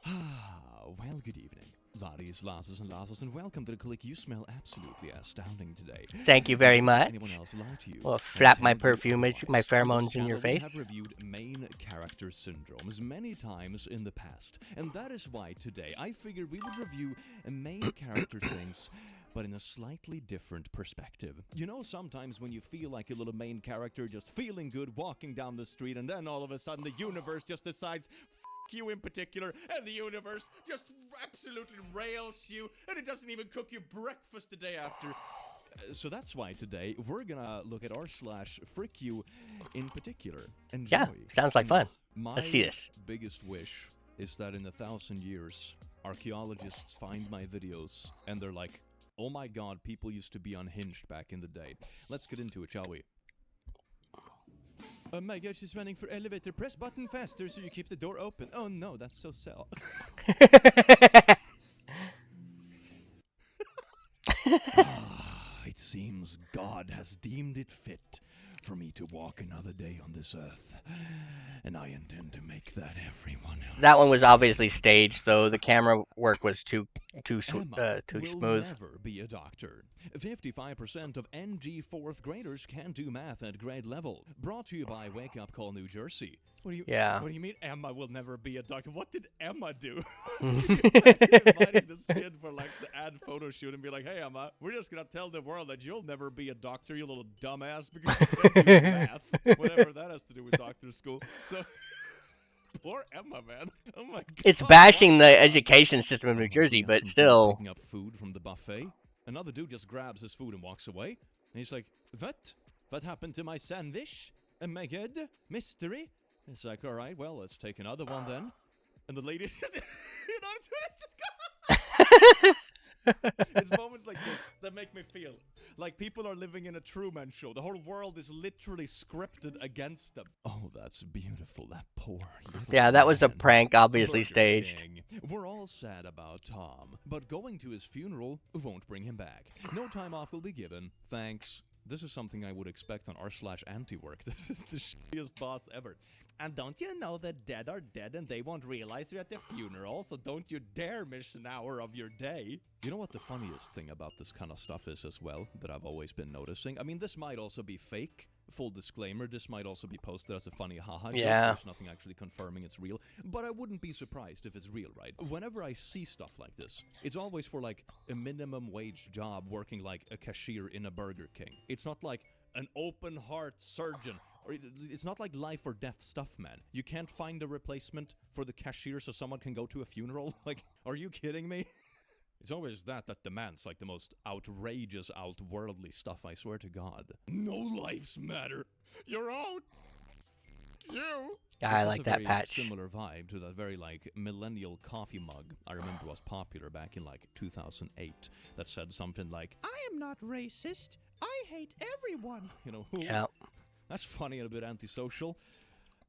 Well, good evening, laddies, lasses, and welcome to the click. You smell absolutely astounding today. Thank you And very don't let anyone much. else lie to you Well, and flap my tell you perfume, my otherwise. On this pheromones in your channel, we have face. reviewed main character syndromes many times in the past, and that is why today I figured we would review main character things, but in a slightly different perspective. You know, sometimes when you feel like a little main character just feeling good walking down the street, and then all of a sudden the universe just decides, you in particular, and the universe just absolutely rails you, and it doesn't even cook you breakfast the day after. So that's why today we're gonna look at r/frick you in particular. Enjoy. Yeah, sounds like fun. My Let's see this. biggest wish is that in 1,000 years, archaeologists find my videos and they're like, oh my god, people used to be unhinged back in the day. Let's get into it, shall we? Oh my god, she's running for elevator. Press button faster so you keep the door open. Oh no, that's so sad. It seems God has deemed it fit for me to walk another day on this earth, and I intend to make that everyone else. That one was obviously staged, though. The camera work was too Emma will smooth. never be a doctor. 55% of NG fourth graders can do math at grade level. Brought to you by Wake Up Call New Jersey. What do you mean Emma will never be a doctor? What did Emma do? Can you imagine inviting this kid for like the ad photo shoot and be like, hey Emma, we're just gonna tell the world that you'll never be a doctor, you little dumbass, because you can't do math. Whatever that has to do with doctor school. So poor Emma, man. Oh my god. It's bashing the education system of New Jersey, but Some dude still. picking up food from the buffet. Another dude just grabs his food and walks away. And he's like, what? What happened to my sandwich? Oh my god, mystery? It's like, all right, well, let's take another one then. And the lady's just, it's moments like this that make me feel like people are living in a Truman Show. The whole world is literally scripted against them. Oh, that's beautiful. That poor little Yeah, that was a man. prank, obviously Burger staged. King. We're all sad about Tom, but going to his funeral won't bring him back. No time off will be given. Thanks. This is something I would expect on r/anti-work. This is the shittiest boss ever. And don't you know that dead are dead and they won't realize you're at the funeral, so don't you dare miss an hour of your day. You know what the funniest thing about this kind of stuff is as well, that I've always been noticing? I mean, this might also be fake. Full disclaimer, this might also be posted as a funny haha joke. Yeah. There's nothing actually confirming it's real, but I wouldn't be surprised if it's real, right? Whenever I see stuff like this, it's always for like a minimum wage job working like a cashier in a Burger King. It's not like an open heart surgeon. Or it's not like life or death stuff, man. You can't find a replacement for the cashier so someone can go to a funeral? Like, are you kidding me? It's always that demands like the most outrageous, outworldly stuff, I swear to God. No lives matter. You're all you. I This like has a that very patch. similar vibe to that very like millennial coffee mug I remember was popular back in like 2008 that said something like, I am not racist. I hate everyone. You know, who? Yeah. That's funny and a bit antisocial.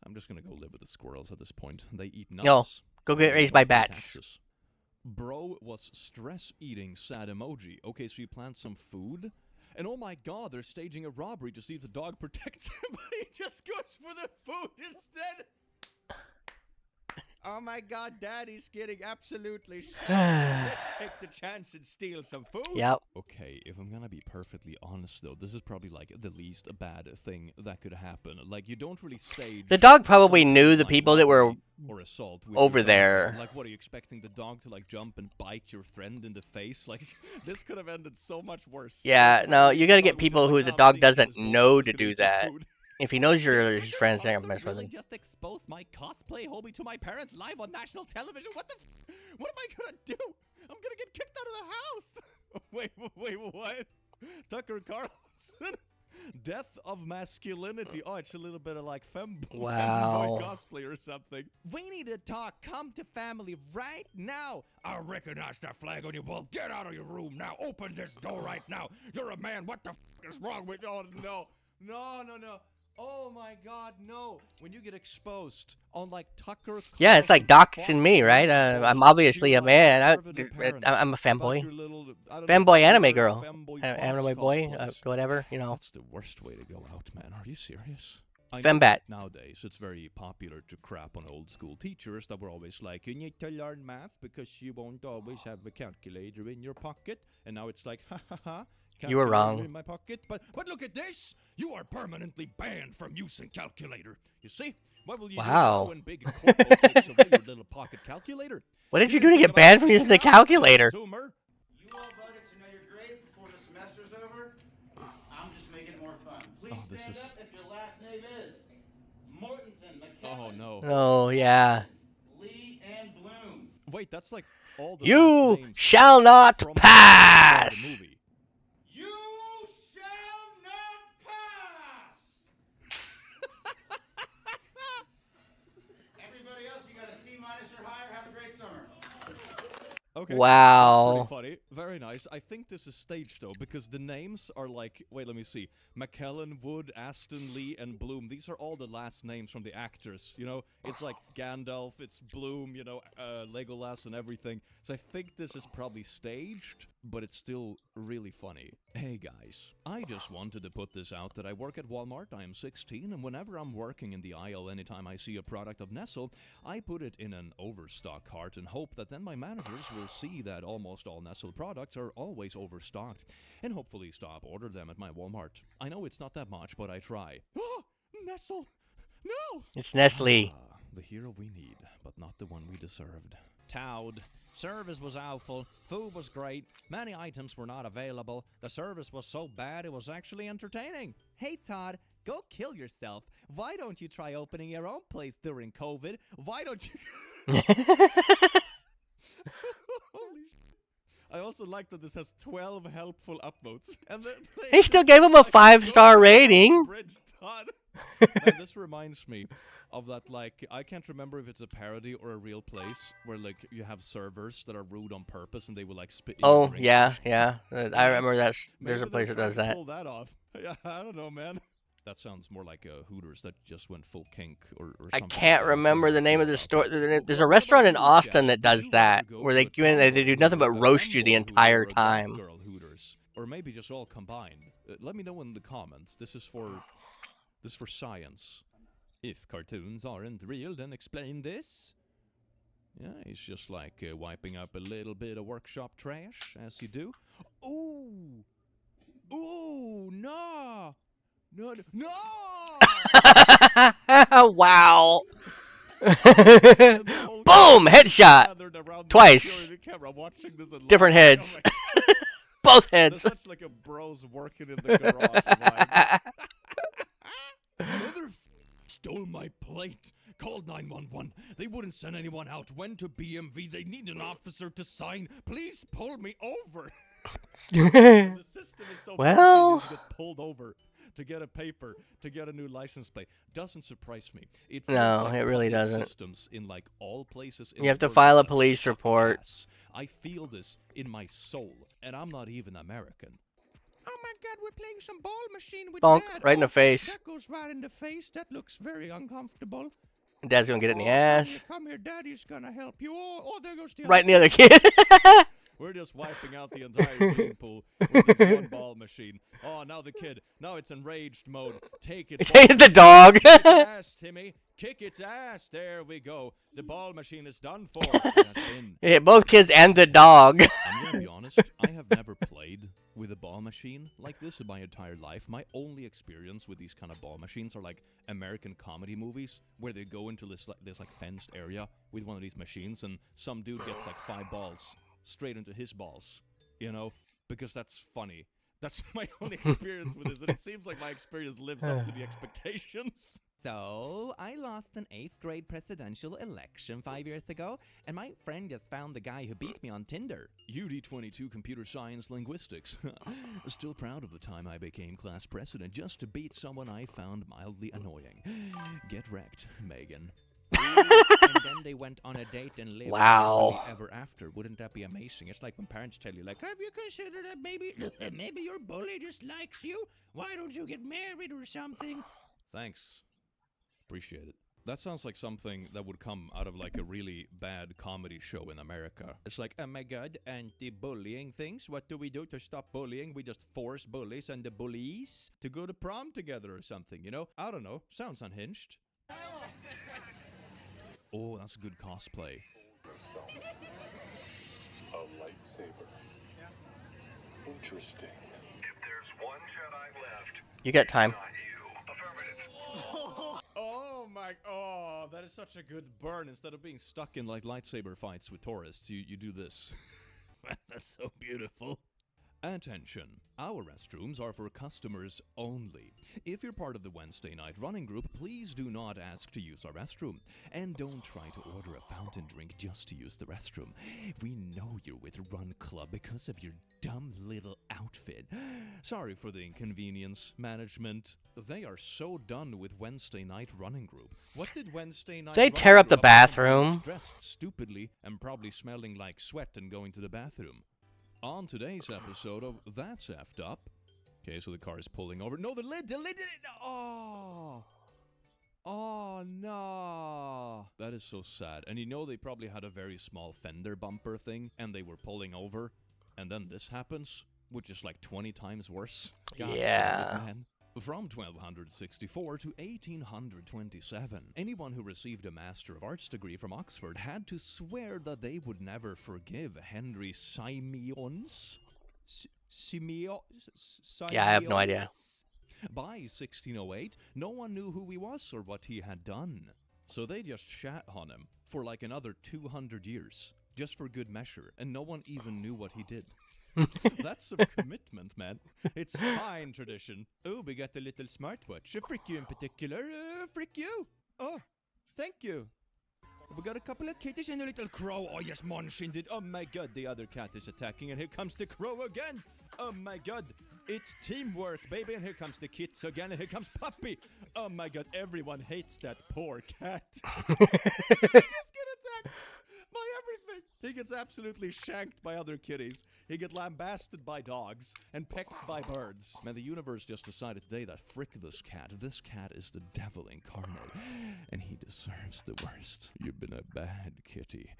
I'm just gonna go live with the squirrels at this point. They eat nuts. No, go get and they raised by don't pay bats. taxes. Bro was stress eating sad emoji. Okay, so you plant some food? And oh my god, they're staging a robbery to see if the dog protects him, but he just goes for the food instead. Oh my god, Daddy's getting absolutely shot. Let's take the chance and steal some food. Yep. Okay, if I'm gonna be perfectly honest though, this is probably like the least bad thing that could happen. Like, you don't really stage The dog probably something knew the like people that were robbery or assault with over your dog. there. Like, what are you expecting the dog to like jump and bite your friend in the face? Like, this could have ended so much worse. Yeah, Like, no, at you least gotta the get dog was people just who like, the "Nah, I'm dog seeing through doesn't this bullshit, know I'm to just gonna do eat your that. food." If he knows you're Did his Tucker friends, they're Carlson gonna mess with really him. just exposed my cosplay homie to my parents live on national television? What the what am I gonna do? I'm gonna get kicked out of the house. Wait, what? Tucker Carlson? Death of masculinity. Oh, it's a little bit of like femboy Wow. cosplay or something. We need to talk. Come to family right now. I recognize that flag on your wall. Get out of your room now. Open this door right now. You're a man. What the is wrong with you? Oh, no. No. Oh my god, no. When you get exposed on like Tucker Carlson. Yeah, it's like doxing me, right? I'm obviously a man. I'm a Femboy. femboy. Femboy anime girl. Anime boy, whatever, you know. That's the worst way to go out, man. Are you serious? I know Fembat. that nowadays it's very popular to crap on old school teachers that were always like, you need to learn math because you won't always have a calculator in your pocket. And now it's like, ha ha ha, You were calculator wrong. in my pocket. But look at this! You are permanently banned from using calculator. You see? What will you do now Wow. when Big Corpo takes away your little pocket calculator? What did you can do to think get about banned from everything using the else, you calculator? consumer. You all voted to know your grades before the semester's over. I'm just making it more fun. Please Oh, this stand is- up if your last name is Mortensen, Oh McKellen, no. Oh, yeah. Lee, and Bloom. Wait, that's like all the You last names shall not from the pass! movie. You shall not pass! Everybody else, you got a C- or higher. Have a great summer. Okay. Wow. That's pretty funny. Very nice. I think this is staged though, because the names are like, wait, let me see. McKellen, Wood, Aston, Lee, and Bloom. These are all the last names from the actors. You know, it's like Gandalf, it's Bloom, you know, Legolas and everything. So I think this is probably staged, but it's still really funny. Hey guys, I just wanted to put this out that I work at Walmart. I am 16, and whenever I'm working in the aisle, anytime I see a product of Nestle, I put it in an overstock cart and hope that then my managers will see that almost all Nestle products are always overstocked, and hopefully stop order them at my Walmart. I know it's not that much, but I try. Oh, Nestle! No! It's Nestle. Ah, the hero we need, but not the one we deserved. Towed. Service was awful. Food was great. Many items were not available. The service was so bad it was actually entertaining. Hey Todd, go kill yourself. Why don't you try opening your own place during COVID? Why don't you... Holy I also like that this has 12 helpful upvotes. And then He still gave him a 5-star rating. Bridge Todd. And this reminds me of that, like, I can't remember if it's a parody or a real place where, like, you have servers that are rude on purpose and they will, like, spit in your Oh, drink. yeah, yeah. I remember that. There's Maybe a place they're that does trying to that. pull that off. Yeah, I don't know, man. That sounds more like Hooters that just went full kink or I something. can't like that. remember the name of the store. There's What a restaurant in about you, Austin Jack? that Did does you that, ever go where to they a go in and they tomboy do nothing but Hooter, a roast you the femboy entire Hooter, or a goth time. girl Hooters, or maybe just all combined? Let me know in the comments. This is for science. If cartoons aren't real, then explain this. Yeah, it's just like wiping up a little bit of workshop trash, as you do. Ooh! Ooh, no! No! No! Wow. And the whole Boom! crowd Headshot. gathered around the Twice. security camera watching this and Different laughing. heads. Oh my Both That's heads. such like a bros working in the garage vibe. Mother stole my plate. Called 911. They wouldn't send anyone out. Went to BMV. They need an officer to sign. Please pull me over. The system is so Well- broken, you get pulled over to get a paper, to get a new license plate. Doesn't surprise me. It No, feels like it really public doesn't. Systems in like all places in You have the to world file a just police suck report. ass. I feel this in my soul, and I'm not even American. Oh my God, we're playing some ball machine with Bonk, Dad. right in the Oh, face. That goes right in the face. That looks very uncomfortable. Dad's gonna get it in the Oh, ass. Come here, Daddy's gonna help you. Oh, there goes the Right in other the other kid. We're just wiping out the entire gene pool with this one ball machine. Oh, now the kid. Now it's enraged mode. Take it. ball Take the machine. dog. Kick its ass, Timmy. Kick its ass. There we go. The ball machine is done for. It has been. Yeah, both kids and the dog. I'm gonna be honest. I have never played with a ball machine like this in my entire life. My only experience with these kind of ball machines are like American comedy movies where they go into this like fenced area with one of these machines and some dude gets like 5 balls straight into his balls, you know, because that's funny. That's my only experience with this, and it seems like my experience lives up to the expectations. So, I lost an 8th grade presidential election 5 years ago, and my friend just found the guy who beat me on Tinder. UD22 Computer Science Linguistics. Still proud of the time I became class president just to beat someone I found mildly annoying. Get wrecked, Megan. And then they went on a date and lived Wow. happily ever after. Wouldn't that be amazing? It's like when parents tell you, like, have you considered that maybe your bully just likes you? Why don't you get married or something? Thanks. Appreciate it. That sounds like something that would come out of like a really bad comedy show in America. It's like, oh my god, anti-bullying things. What do we do to stop bullying? We just force bullies and the bullies to go to prom together or something, you know? I don't know. Sounds unhinged. Oh, that's good cosplay. A lightsaber. Interesting. If there's one Jedi left, You get time. not you. Affirmative. Oh my, oh, that is such a good burn. Instead of being stuck in like lightsaber fights with tourists, you do this. That's so beautiful. Attention, our restrooms are for customers only. If you're part of the Wednesday night running group, please do not ask to use our restroom. And don't try to order a fountain drink just to use the restroom. We know you're with Run Club because of your dumb little outfit. Sorry for the inconvenience, management. They are so done with Wednesday night running group. What did Wednesday night They running tear up the group have to do? bathroom. Dressed stupidly and probably smelling like sweat and going to the bathroom. On today's episode of That's Effed Up. Okay, so the car is pulling over. No, the lid did it! Oh! Oh, no! That is so sad. And you know they probably had a very small fender bumper thing, and they were pulling over, and then this happens, which is like 20 times worse. God Yeah. damn it, man. From 1264 to 1827, anyone who received a Master of Arts degree from Oxford had to swear that they would never forgive Henry Simeons. Yeah, I have no idea. By 1608, no one knew who he was or what he had done. So they just shat on him for like another 200 years, just for good measure, and no one even knew what he did. That's some commitment, man. It's fine tradition. Oh, we got a little smartwatch. A frick you in particular. Frick you. Oh, thank you. We got a couple of kitties and a little crow. Oh, yes, munching did. Oh, my God, the other cat is attacking, and here comes the crow again. Oh, my God. It's teamwork, baby, and here comes the kids again, and here comes Puppy. Oh, my God, everyone hates that poor cat. He just get attacked by everything. He gets absolutely shanked by other kitties. He gets lambasted by dogs and pecked by birds. Man, the universe just decided today that frick this cat. This cat is the devil incarnate, and he deserves the worst. You've been a bad kitty.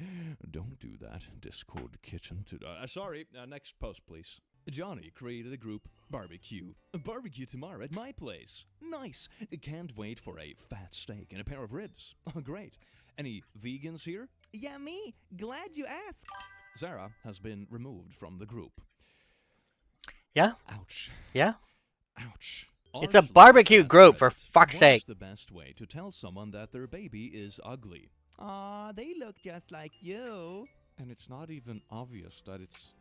Don't do that, Discord kitchen. Sorry, next post, please. Johnny created a group, Barbecue. Barbecue tomorrow at my place. Nice. Can't wait for a fat steak and a pair of ribs. Oh, great. Any vegans here? Yeah, me. Glad you asked. Sarah has been removed from the group. Yeah? Ouch. Yeah? Ouch. It's a Arch barbecue has group, for Reddit. fuck's What sake. is the best way to tell someone that their baby is ugly? Aw, they look just like you. And it's not even obvious that it's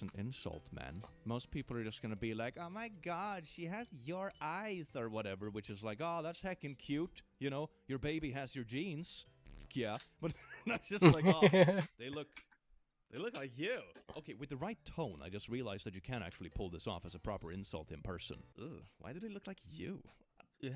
an insult, man. Most people are just gonna be like, Oh my god, she has your eyes. or whatever, which is like, oh, that's heckin' cute. You know, your baby has your genes. Yeah, but not just like, oh, they look like you. Okay, with the right tone, I just realized that you can actually pull this off as a proper insult in person. Ugh, why do they look like you? Yeah.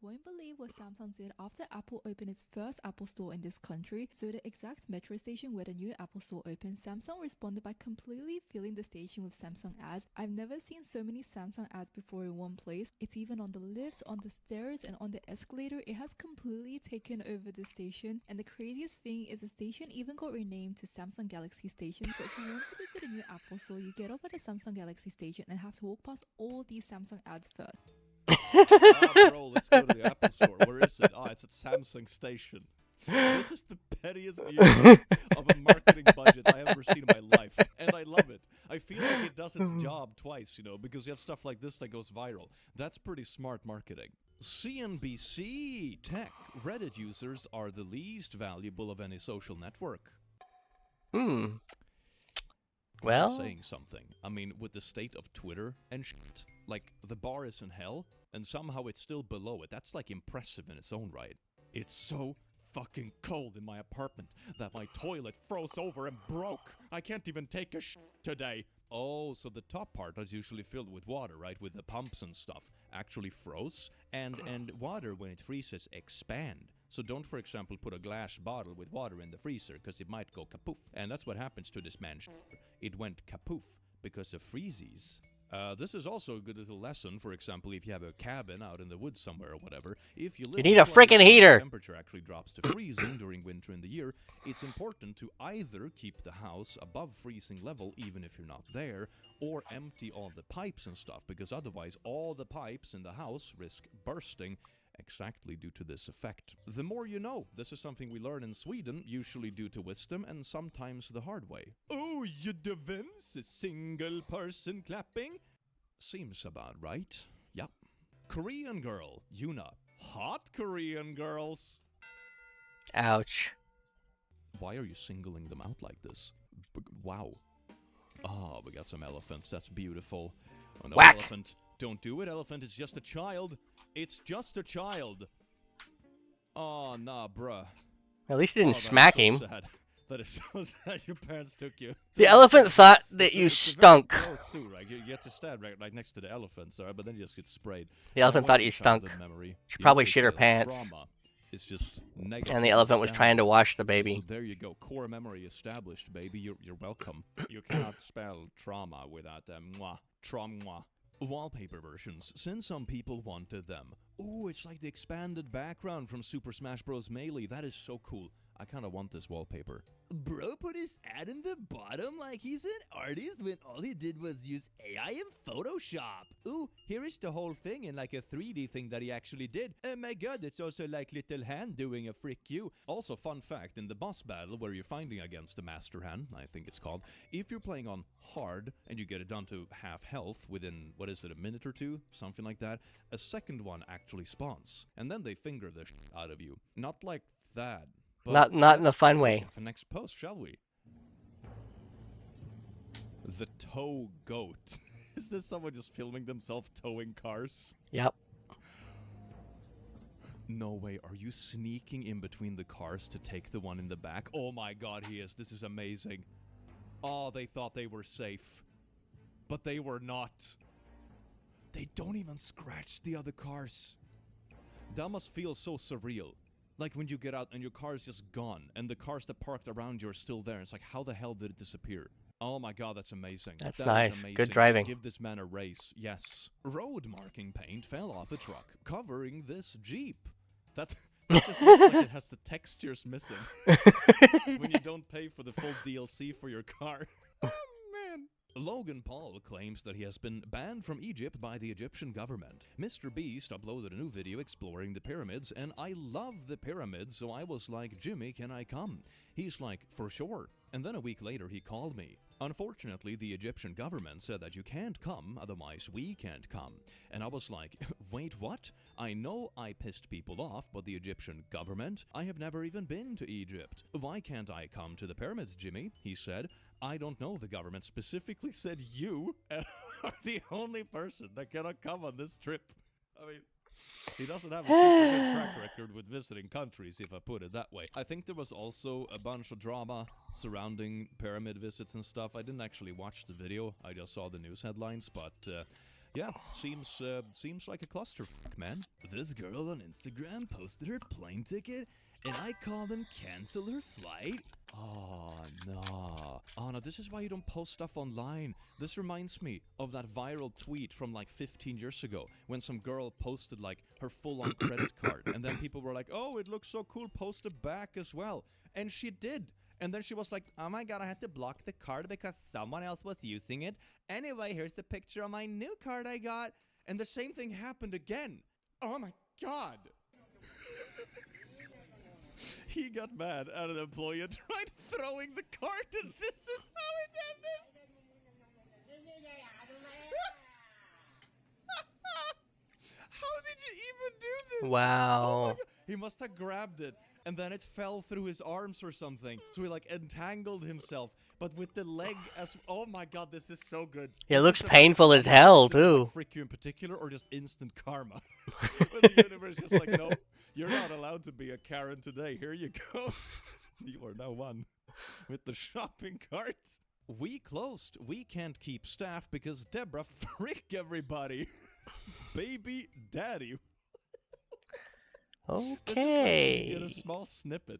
Won't believe what Samsung did after Apple opened its first Apple Store in this country. So the exact metro station where the new Apple Store opened, Samsung responded by completely filling the station with Samsung ads. I've never seen so many Samsung ads before in one place. It's even on the lifts, on the stairs, and on the escalator. It has completely taken over the station. And the craziest thing is the station even got renamed to Samsung Galaxy Station. So if you want to go to the new Apple Store, you get off at the Samsung Galaxy Station and have to walk past all these Samsung ads first. Oh, bro, let's go to the Apple Store. Where is it? Oh, it's at Samsung Station. This is the pettiest use of a marketing budget I have ever seen in my life, and I love it. I feel like it does its job twice, you know, because you have stuff like this that goes viral. That's pretty smart marketing. CNBC Tech. Reddit users are the least valuable of any social network. Well, Saying something. I mean, with the state of Twitter and shit, like, the bar is in hell, and somehow it's still below it. That's, like, impressive in its own right. It's so fucking cold in my apartment that my toilet froze over and broke. I can't even take a shit today. Oh, so the top part is usually filled with water, right? With the pumps and stuff. Actually froze, and water, when it freezes, expand. So don't, for example, put a glass bottle with water in the freezer, because it might go kapoof. And that's what happens to this man's shit. It went kapoof because of freezies. This is also a good little lesson. For example, if you have a cabin out in the woods somewhere or whatever, if you live need in a place freaking where heater. the temperature actually drops to freezing during winter in the year, it's important to either keep the house above freezing level even if you're not there, or empty all the pipes and stuff, because otherwise all the pipes in the house risk bursting exactly due to this effect. The more you know. This is something we learn in Sweden, usually due to wisdom and sometimes the hard way. Oh, you defense, a single person clapping? Seems about right. Yep. Korean girl, Yuna. Hot Korean girls. Ouch. Why are you singling them out like this? Wow. Ah, we got some elephants. That's beautiful. Oh, no, Whack. elephant. Don't do it, elephant. It's just a child. It's just a child. Oh, nah, bruh. At least you didn't Oh, that is smack so him. sad. That is so sad your parents took you. The elephant thought that It's you it's a stunk. very close zoo, right? You get to stand right next to the elephant, sorry, but then you just get sprayed. The elephant thought you stunk. Memory. She You probably know, shit her the pants. trauma is just negative. And the elephant was trying to wash the baby. So there you go. Core memory established, baby. You're welcome. You cannot spell trauma without mwah. Trauma. Wallpaper versions, since some people wanted them. Ooh, it's like the expanded background from Super Smash Bros. Melee. That is so cool. I kind of want this wallpaper. Bro put his ad in the bottom like he's an artist when all he did was use AI in Photoshop. Ooh, here is the whole thing in like a 3D thing that he actually did. Oh my god, it's also like little hand doing a frick you. Also, fun fact, in the boss battle where you're fighting against the Master Hand, I think it's called, if you're playing on hard and you get it down to half health within, what is it, a minute or two? Something like that. A second one actually spawns. And then they finger the shit out of you. Not like that. But Not in a let's fun go way. with the next post, shall we? The tow goat. Is this someone just filming themselves towing cars? Yep. No way, are you sneaking in between the cars to take the one in the back? Oh my god, he is. This is amazing. Oh, they thought they were safe. But they were not. They don't even scratch the other cars. That must feel so surreal. Like when you get out and your car is just gone, and the cars that parked around you are still there. It's like, how the hell did it disappear? Oh my god, that's amazing. That's That is nice. amazing. Good driving. Give this man a race. Yes. Road marking paint fell off a truck, covering this Jeep. That just looks like it has the textures missing. When you don't pay for the full DLC for your car. Oh man. Logan Paul claims that he has been banned from Egypt by the Egyptian government. Mr. Beast uploaded a new video exploring the pyramids, and I love the pyramids, so I was like, Jimmy, can I come? He's like, for sure. And then a week later he called me. Unfortunately, the Egyptian government said that you can't come, otherwise we can't come. And I was like, wait, what? I know I pissed people off, but the Egyptian government? I have never even been to Egypt. Why can't I come to the pyramids, Jimmy? He said. I don't know. The government specifically said you are the only person that cannot come on this trip. I mean, he doesn't have a super good track record with visiting countries, if I put it that way. I think there was also a bunch of drama surrounding pyramid visits and stuff. I didn't actually watch the video. I just saw the news headlines, but yeah, seems like a clusterfuck, man. This girl on Instagram posted her plane ticket, and I called and canceled her flight. Oh no. Oh no, this is why you don't post stuff online. This reminds me of that viral tweet from like 15 years ago when some girl posted like her full-on credit card, and then people were like, oh, it looks so cool, post it back as well. And she did. And then she was like, oh my god, I had to block the card because someone else was using it. Anyway, here's the picture of my new card I got. And the same thing happened again. Oh my god. He got mad at an employee and tried throwing the card, and this is how it ended. How did you even do this? Wow. Oh my god. He must have grabbed it, and then it fell through his arms or something. So he like entangled himself, but with the leg as. Oh my god, this is so good. It This looks is painful amazing. as hell, This is too. like frick you in particular, or just instant karma. When the universe is just like, no, you're not allowed to be a Karen today. Here you go. You are now one with the shopping cart. We closed. We can't keep staff because Deborah frick everybody. Baby daddy. Okay. This is like a small snippet.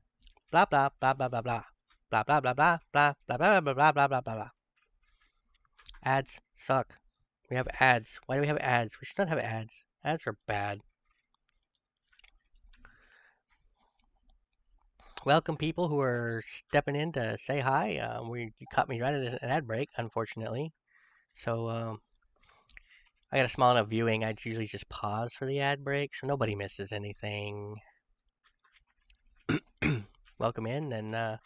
Blah blah blah blah blah blah. Blah blah blah blah blah blah blah blah blah blah blah blah. Ads suck. We have ads. Why do we have ads? We should not have ads. Ads are bad. Welcome people who are stepping in to say hi. You caught me right at an ad break, unfortunately. So I got a small enough viewing. I'd usually just pause for the ad break, so nobody misses anything. Welcome in, and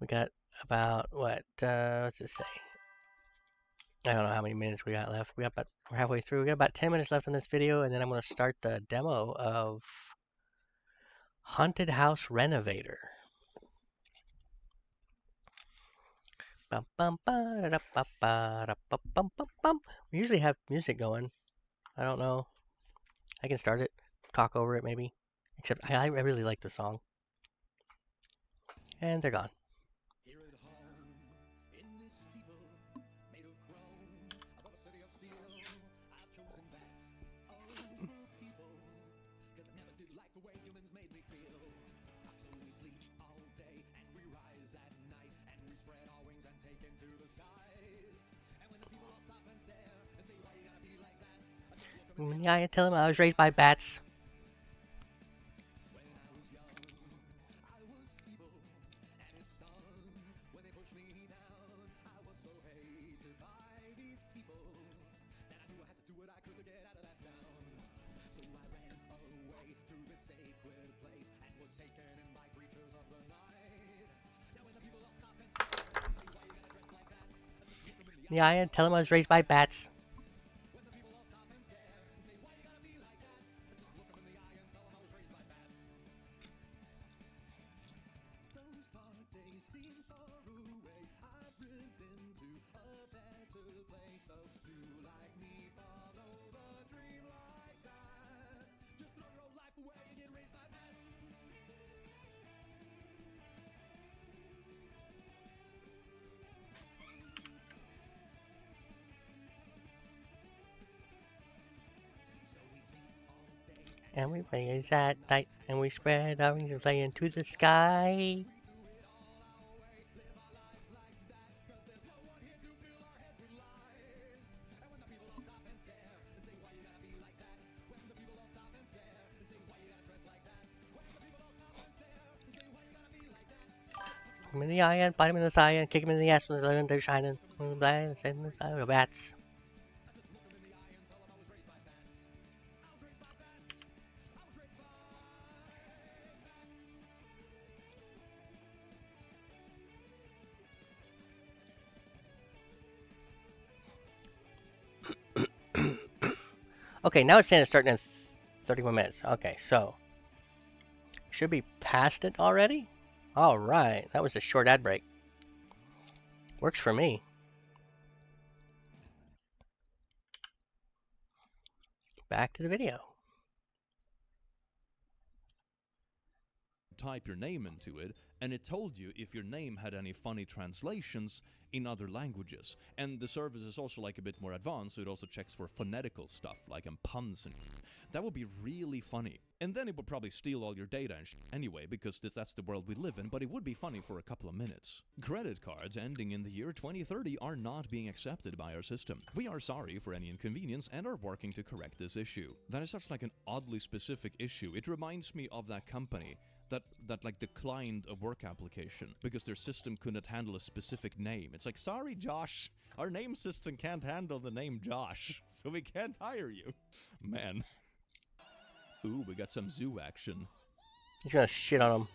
we got about what's it say? I don't know how many minutes we got left. We're halfway through. We got about 10 minutes left in this video, and then I'm going to start the demo of Haunted House Renovator. Bum, bum, ba, da, ba, ba, da, ba, bum, bum, bum. We usually have music going. I don't know. I can start it, talk over it maybe. Except I really like the song. And they're gone. Here at home, in this steeple, made of chrome, above a city of steel, I've chosen bats over people, 'cause I've never Yeah, I tell him I was raised by bats. Yeah, I tell him I was raised by bats. And we play at night, and we spread our wings and fly into the sky. Him in the eye and bite him in the thigh and kick him in the ass when they're shining. Bats. Okay, now it's saying it's starting in 31 minutes. Okay, so should be past it already. All right, that was a short ad break. Works for me. Back to the video. Type your name into it, and it told you if your name had any funny translations in other languages. And the service is also like a bit more advanced, so it also checks for phonetical stuff, like puns and shit. That would be really funny. And then it would probably steal all your data and shit anyway, because that's the world we live in, but it would be funny for a couple of minutes. Credit cards ending in the year 2030 are not being accepted by our system. We are sorry for any inconvenience and are working to correct this issue. That is such like an oddly specific issue. It reminds me of that company that like declined a work application because their system couldn't handle a specific name. It's like, sorry, Josh, our name system can't handle the name Josh, so we can't hire you. Man. Ooh, we got some zoo action. He's gonna shit on him.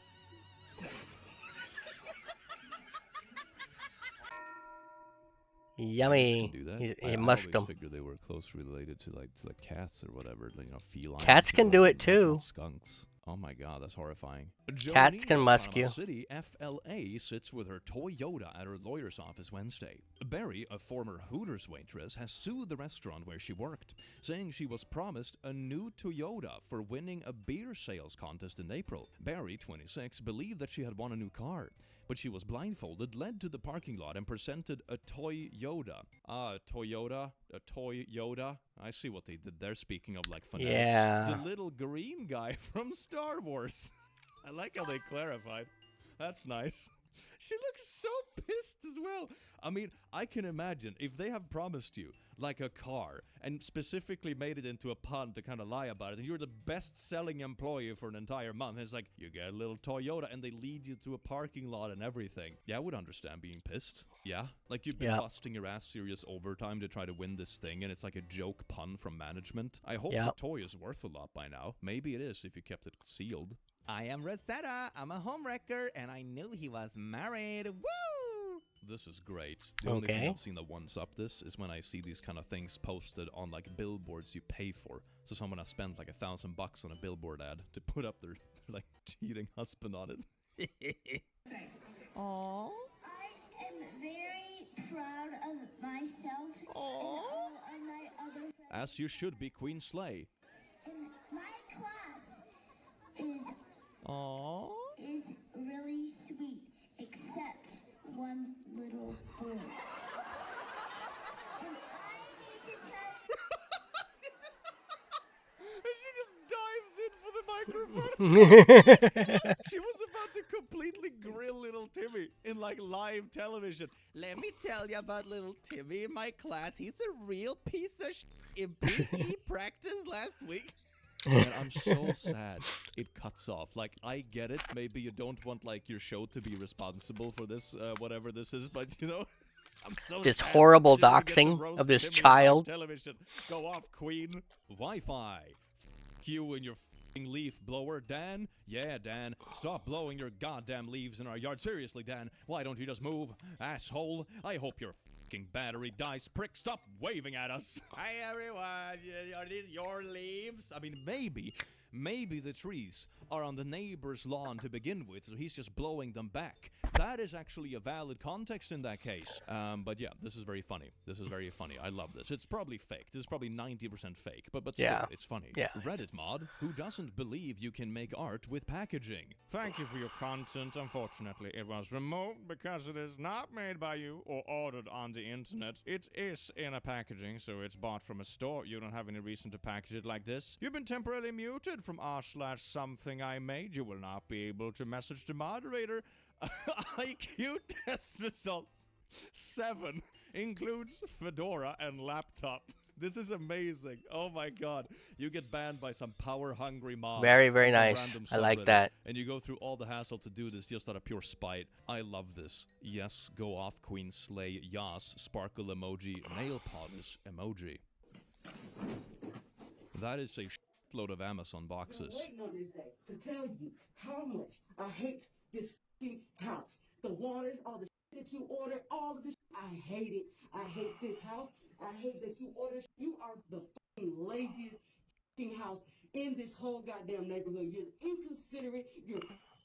Yummy. Can do that. He I mushed always them. figured they were closely related to like cats or whatever, you know, felines. Cats can do it too. Not skunks. Oh my god, that's horrifying. Cats can musk Panama you. City, FLA sits with her Toyota at her lawyer's office Wednesday. Barry, a former Hooters waitress, has sued the restaurant where she worked, saying she was promised a new Toyota for winning a beer sales contest in April. Barry, 26, believed that she had won a new car, but she was blindfolded, led to the parking lot, and presented a toy Yoda. A toy Yoda. I see what they did there, speaking of like phonetics. Yeah. The little green guy from Star Wars. I like how they clarified. That's nice. She looks so pissed as well. I mean, I can imagine if they have promised you like a car and specifically made it into a pun to kind of lie about it, and you're the best-selling employee for an entire month, and it's like, you get a little Toyota, and they lead you to a parking lot and everything. Yeah, I would understand being pissed. Yeah? Like you've been busting your ass serious overtime to try to win this thing, and it's like a joke pun from management. I hope the toy is worth a lot by now. Maybe it is if you kept it sealed. I am Rosetta. I'm a homewrecker, and I knew he was married. Woo! This is great. The only thing I've seen that ones up this is when I see these kind of things posted on like billboards you pay for. So someone has spent like $1,000 on a billboard ad to put up their like cheating husband on it. Aww. I am very proud of myself and all of my other friends. As you should be, Queen Slay. And my class is really sweet, except one little boy. And I need to tell you. And she just dives in for the microphone. She was about to completely grill little Timmy in like live television. Let me tell you about little Timmy in my class. He's a real piece of shit in PE practice last week. And I'm so sad it cuts off. Like, I get it. Maybe you don't want like your show to be responsible for this, whatever this is, but you know, I'm so This sad. horrible She didn't get to doxing roast of this Timmy on live child. television. Go off, Queen. Wi-Fi. You and your f***ing leaf blower, Dan. Yeah, Dan. Stop blowing your goddamn leaves in our yard. Seriously, Dan. Why don't you just move, asshole? I hope your f***ing battery dies. Prick, stop waving at us. Hi, everyone. Are these your leaves? I mean, maybe the trees are on the neighbor's lawn to begin with, so he's just blowing them back. That is actually a valid context in that case. But yeah, this is very funny. This is very funny. I love this. It's probably fake. This is probably 90% fake, but still, Yeah. it's funny. Yeah. Reddit mod, who doesn't believe you can make art with packaging? Thank you for your content. Unfortunately, it was removed because it is not made by you or ordered on the internet. It is in a packaging, so it's bought from a store. You don't have any reason to package it like this. You've been temporarily muted from r/something I made. You will not be able to message the moderator. IQ test results 7 includes fedora and laptop. This is amazing. Oh my god. You get banned by some power-hungry mob. Very, very on some nice. random I like subreddit, that. And you go through all the hassle to do this just out of pure spite. I love this. Yes, go off, Queen Slay. Yas, sparkle emoji, nail polish emoji. That is a shitload of Amazon boxes. Waiting on this day to tell you how much I hate this f***ing house. The waters, all the shit that you order, all of this. I hate it. I hate this house. I hate that you order. You are the f***ing laziest f***ing house in this whole goddamn neighborhood. You're inconsiderate. You're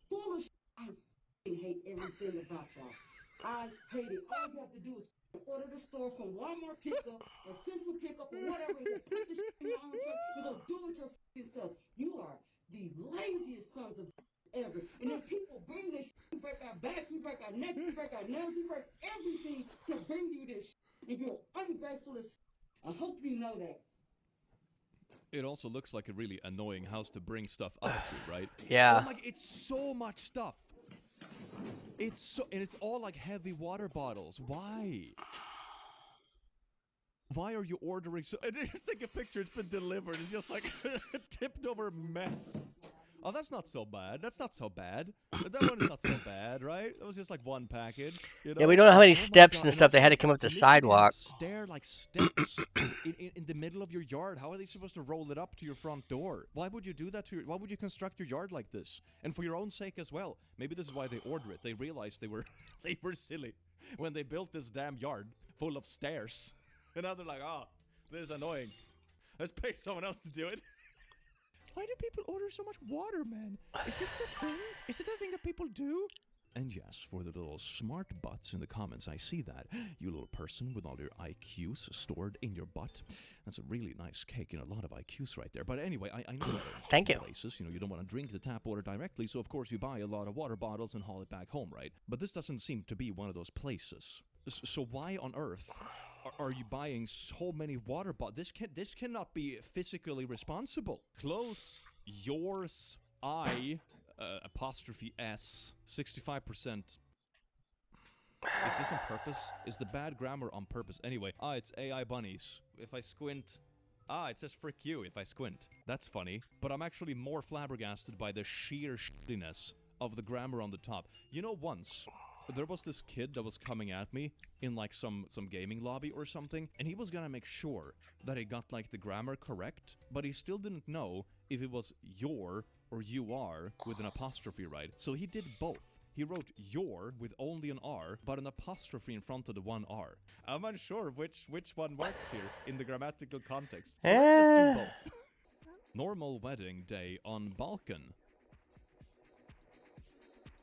full of shit. I f***ing hate everything about y'all. I hate it. All you have to do is order the store from Walmart pickup or Central pickup or whatever, and go put the shit in your own truck and go do it your f***ing self. You are the laziest sons of ever. And then people bring this shit. We break our backs, we break our necks, we break our nails, we break everything to bring you this shit. And you're ungrateful as I hope you know that. It also looks like a really annoying house to bring stuff up to, right? Yeah. Oh my, it's so much stuff. And it's all like heavy water bottles. Why? Why are you ordering so? Just take a picture. It's been delivered. It's just like a tipped over mess. Oh, that's not so bad. That's not so bad. That one is not so bad, right? It was just like one package. You know? Yeah, we don't know how many Oh my steps God, and stuff they had to come up the literally have sidewalk. Steps in the middle of your yard. How are they supposed to roll it up to your front door? Why would you do that to why would you construct your yard like this? And for your own sake as well. Maybe this is why they order it. They realized they were silly when they built this damn yard full of stairs. And now they're like, oh, this is annoying. Let's pay someone else to do it. Why do people order so much water, man? Is this a thing? Is it a thing that people do? And yes, for the little smart butts in the comments, I see that. You little person with all your IQs stored in your butt. That's a really nice cake and a lot of IQs right there. But anyway, I know that in Thank certain you. places, you don't want to drink the tap water directly, so of course you buy a lot of water bottles and haul it back home, right? But this doesn't seem to be one of those places. So why on earth are you buying so many water bottles? This cannot be physically responsible. Close yours I apostrophe S 65%. Is this on purpose? Is the bad grammar on purpose? Anyway, it's AI bunnies. If I squint, it says frick you if I squint. That's funny, but I'm actually more flabbergasted by the sheer shittiness of the grammar on the top. You know, once there was this kid that was coming at me in like some gaming lobby or something, and he was gonna make sure that he got like the grammar correct, but he still didn't know if it was your or you are with an apostrophe, right? So he did both. He wrote your with only an R, but an apostrophe in front of the one R. I'm unsure which one works here in the grammatical context. So let's just do both. Normal wedding day on Balkan.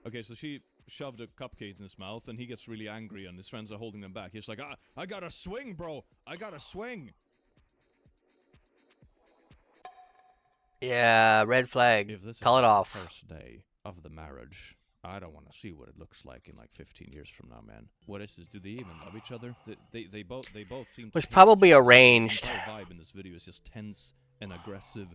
Okay, so she shoved a cupcake in his mouth, and he gets really angry, and his friends are holding them back. He's like, I gotta swing, bro. I gotta swing. Yeah, red flag. If this Call is it off. the first day of the marriage, I don't want to see what it looks like in like 15 years from now, man. What is this? Do they even love each other? They both seem to Was hate probably each other. arranged. The entire vibe in this video is just tense and aggressive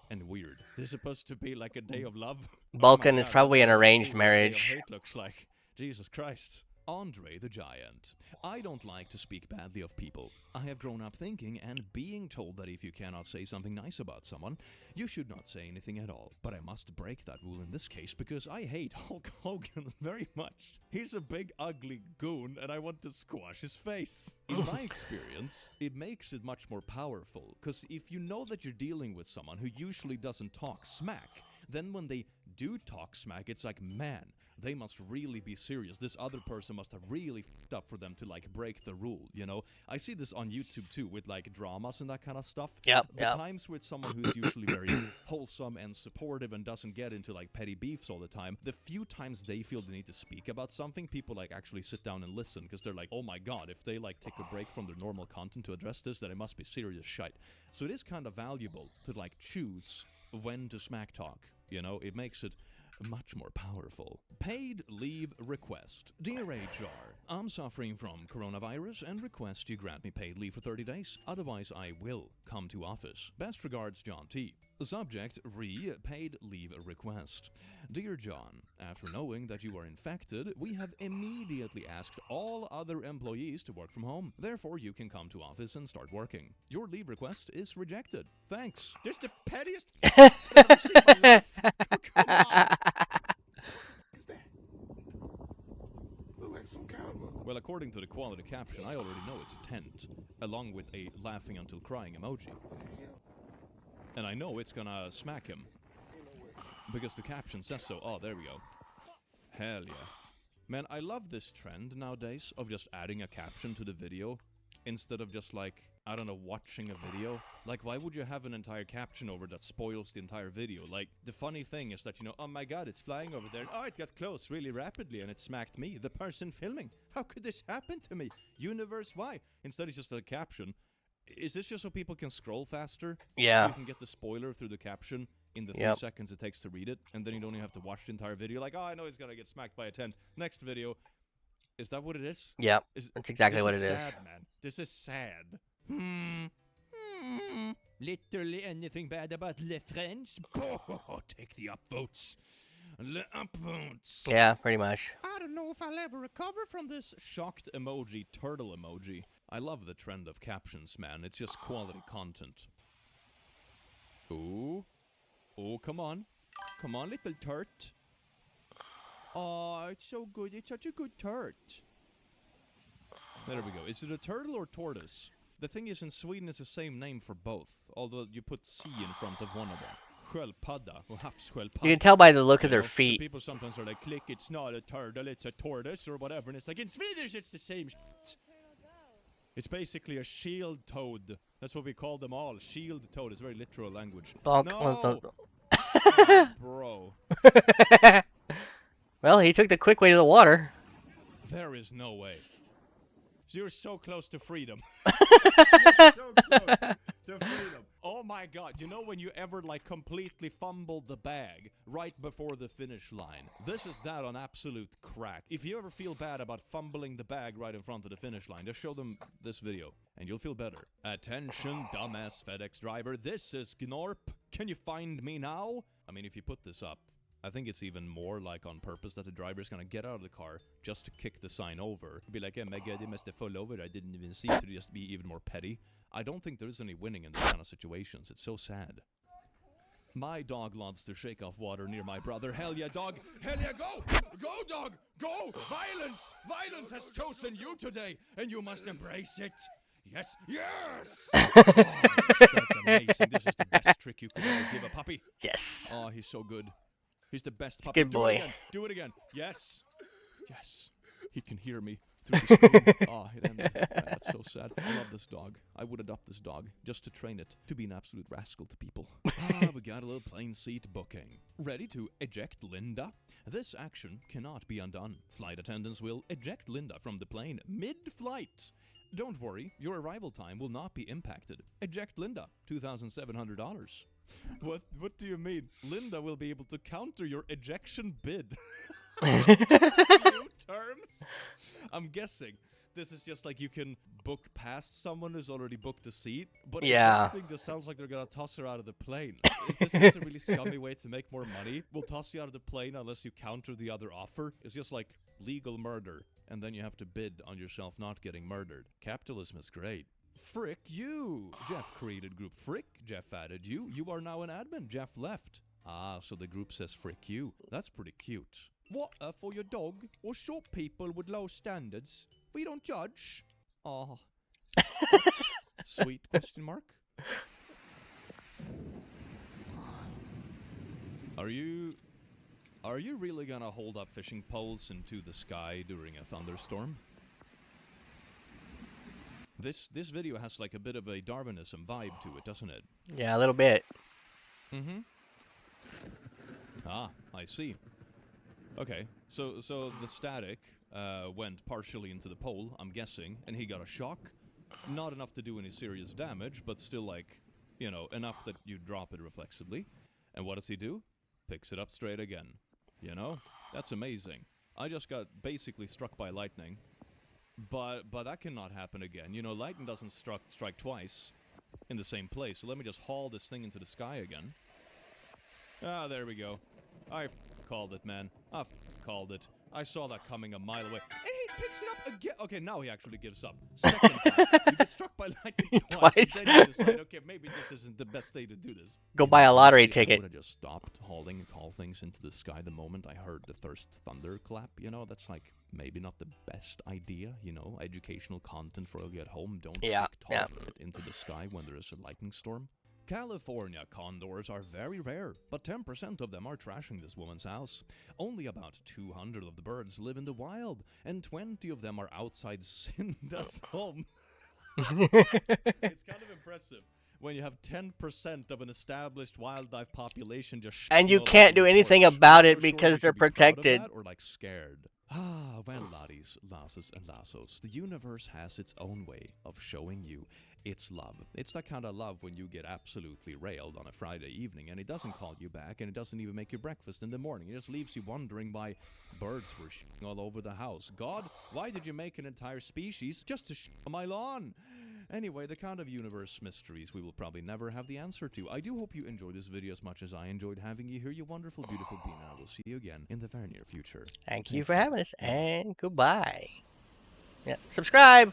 and weird. This is supposed to be like a day of love. Vulcan oh my is God, probably an I wanna see arranged what a day of marriage. hate looks like. Jesus Christ. Andre the Giant. I don't like to speak badly of people. I have grown up thinking and being told that if you cannot say something nice about someone, you should not say anything at all. But I must break that rule in this case because I hate Hulk Hogan very much. He's a big ugly goon and I want to squash his face. In my experience, it makes it much more powerful because if you know that you're dealing with someone who usually doesn't talk smack, then when they do talk smack, it's like, man, they must really be serious. This other person must have really f***ed up for them to like break the rule, you know? I see this on YouTube too with like dramas and that kind of stuff. Yep, The yep. times with someone who's usually very wholesome and supportive and doesn't get into like petty beefs all the time, the few times they feel the need to speak about something, people like actually sit down and listen because they're like, oh my god, if they like take a break from their normal content to address this, then it must be serious shite. So it is kind of valuable to like choose when to smack talk, you know? It makes it much more powerful. Paid leave request. Dear HR, I'm suffering from coronavirus and request you grant me paid leave for 30 days. Otherwise, I will come to office. Best regards, John T. Subject, paid leave request. Dear John, after knowing that you are infected, we have immediately asked all other employees to work from home. Therefore, you can come to office and start working. Your leave request is rejected. Thanks. Just the pettiest I've ever seen in my life. Come on. What's that? Look like some kind of a... Well, according to the quality caption, I already know it's a tent, along with a laughing until crying emoji. And I know it's gonna smack him. Because the caption says so. Oh, there we go. Hell yeah. Man, I love this trend nowadays of just adding a caption to the video instead of just like, I don't know, watching a video. Like, why would you have an entire caption over that spoils the entire video? Like, the funny thing is that, you know, oh my god, it's flying over there. Oh, it got close really rapidly and it smacked me, the person filming. How could this happen to me? Universe, why? Instead, it's just a caption. Is this just so people can scroll faster? Yeah. So you can get the spoiler through the caption in the 3 seconds it takes to read it, and then you don't even have to watch the entire video. Like, oh, I know he's gonna get smacked by a tent. Next video. Is that what it is? Yep. That's exactly what it is. Sad, man. This is sad. Literally anything bad about Le French? Oh, take the upvotes. Le upvotes. Yeah, pretty much. I don't know if I'll ever recover from this shocked emoji, turtle emoji. I love the trend of captions, man. It's just quality content. Ooh. Oh, come on. Come on, little turt. Oh, it's so good. It's such a good turt. There we go. Is it a turtle or tortoise? The thing is, in Sweden, it's the same name for both, although you put C in front of one of them. Sköldpadda or havssköldpadda. You can tell by the look of their So feet. people sometimes are like, click, it's not a turtle, it's a tortoise or whatever. And it's like, in Swedish, it's the same shit. It's basically a shield toad. That's what we call them all. Shield toad. It's very literal language. Bonk. No! Oh, bro. Well, he took the quick way to the water. There is no way. You're so close to freedom. You're so close to freedom. Oh my god. You know when you ever like completely fumbled the bag right before the finish line? This is that on absolute crack. If you ever feel bad about fumbling the bag right in front of the finish line, just show them this video and you'll feel better. Attention, dumbass FedEx driver. This is Gnorp. Can you find me now? I mean, if you put this up, I think it's even more like on purpose that the driver is gonna get out of the car just to kick the sign over. Be like, oh my god, they must have fall over. I didn't even see it, to just be even more petty. I don't think there is any winning in these kind of situations. It's so sad. My dog loves to shake off water near my brother. Hell yeah, dog. Hell yeah, go! Go, dog! Go! Violence! Violence has chosen you today, and you must embrace it. Yes! Yes! Oh, that's amazing. This is the best trick you could ever give a puppy. Yes. Oh, he's so good. He's the best puppy. Good boy. Do it again. Yes. Yes. He can hear me through the screen. Oh, it ended. Man, that's so sad. I love this dog. I would adopt this dog just to train it to be an absolute rascal to people. We got a little plain seat booking. Ready to eject Linda? This action cannot be undone. Flight attendants will eject Linda from the plane mid-flight. Don't worry, your arrival time will not be impacted. Eject Linda, $2,700. What do you mean? Linda will be able to counter your ejection bid. New terms? I'm guessing this is just like you can book past someone who's already booked a seat, but Yeah. everything just sounds like they're gonna toss her out of the plane. Is this just a really scummy way to make more money? We'll toss you out of the plane unless you counter the other offer. It's just like legal murder, and then you have to bid on yourself not getting murdered. Capitalism is great. Frick you! Jeff created group Frick. Jeff added you. You are now an admin. Jeff left. Ah, so the group says frick you. That's pretty cute. What for your dog or short people with low standards? We don't judge. Oh, sweet question mark. Are you really gonna hold up fishing poles into the sky during a thunderstorm? This video has like a bit of a Darwinism vibe to it, doesn't it? Yeah, a little bit. Mm-hmm. Ah, I see. Okay, so the static went partially into the pole, I'm guessing, and he got a shock. Not enough to do any serious damage, but still like, you know, enough that you drop it reflexively. And what does he do? Picks it up straight again. You know? That's amazing. I just got basically struck by lightning. But that cannot happen again. You know, lightning doesn't strike twice in the same place. So let me just haul this thing into the sky again. Ah, there we go. I called it, man. I called it. I saw that coming a mile away. And he picks it up again. Okay, now he actually gives up. Second time. You get struck by lightning twice. And then you decide, okay, maybe this isn't the best day to do this. Go buy a lottery ticket. I would have just stopped hauling tall things into the sky the moment I heard the first thunderclap. You know, that's like maybe not the best idea. You know, educational content for you at home. Don't stick tall shit into the sky when there is a lightning storm. California condors are very rare, but 10% of them are trashing this woman's house. Only about 200 of the birds live in the wild, and 20 of them are outside Cinda's home. It's kind of impressive when you have 10% of an established wildlife population just and you can't do anything about it because they're protected. Or like scared. Ah, well, laddies, lasses, and lassos, the universe has its own way of showing you its love. It's that kind of love when you get absolutely railed on a Friday evening and it doesn't call you back and it doesn't even make you breakfast in the morning. It just leaves you wondering why birds were shitting all over the house. God, why did you make an entire species just to shit on my lawn? Anyway, the kind of universe mysteries we will probably never have the answer to. I do hope you enjoyed this video as much as I enjoyed having you here, you wonderful, beautiful being, and I will see you again in the very near future. Thank you for having us, and goodbye. Yeah, subscribe!